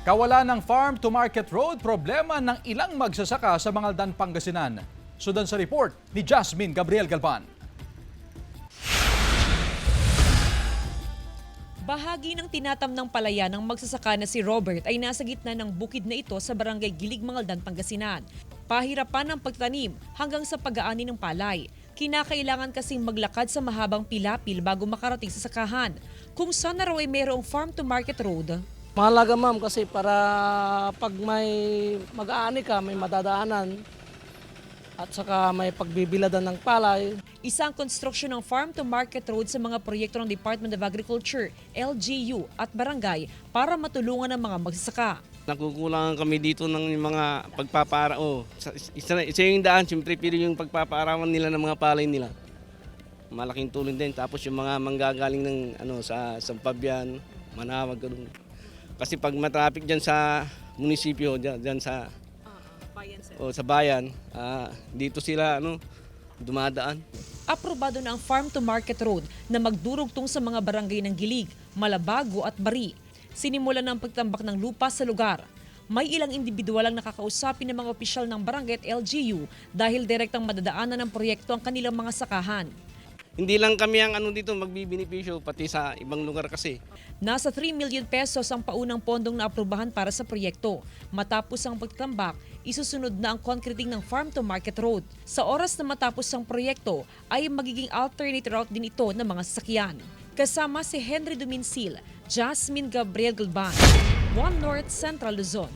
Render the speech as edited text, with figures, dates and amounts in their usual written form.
Kawalan ng farm-to-market road problema ng ilang magsasaka sa Mangaldan, Pangasinan. Sundan sa report ni Jasmine Gabriel Galban. Bahagi ng tinatamnang palaya ng magsasaka na si Robert ay nasa gitna ng bukid na ito sa barangay Gilig, Mangaldan, Pangasinan. Pahirapan ng pagtanim hanggang sa pag-aani ng palay. Kinakailangan kasing maglakad sa mahabang pilapil bago makarating sa sakahan. Kung saan na raw ay mayroong farm-to-market road. Mahalaga ma'am kasi para pag may mag-aani ka, may madadaanan at saka may pagbibiladan ng palay. Isang construction ng farm-to-market road sa mga proyekto ng Department of Agriculture, LGU at barangay para matulungan ang mga magsasaka. Nakukulangan kami dito ng mga pagpaparao. Isa yung daan, siyempre, pero yung pagpapaarawan nila ng mga palay nila. Malaking tulong din. Tapos yung mga manggagaling ng sa Sampabian, Manawag, ganun. Kasi pag matraffic dyan sa munisipyo, dyan sa sa bayan, dito sila dumadaan. Aprobado na ang farm-to-market road na magdurugtong sa mga barangay ng Gilig, Malabago at Bari. Sinimulan ng pagtambak ng lupa sa lugar. May ilang individual ang nakakausapin ng mga opisyal ng barangay at LGU dahil direktang madadaanan ng proyekto ang kanilang mga sakahan. Hindi lang kami ang dito magbibinipisyo, pati sa ibang lugar kasi. Nasa 3 million pesos ang paunang pondong naaprubahan para sa proyekto. Matapos ang pagtambak, isusunod na ang concreting ng farm-to-market road. Sa oras na matapos ang proyekto, ay magiging alternate route din ito ng mga sasakyan. Kasama si Henry Duminsil, Jasmine Gabriel Galban, One North Central Luzon.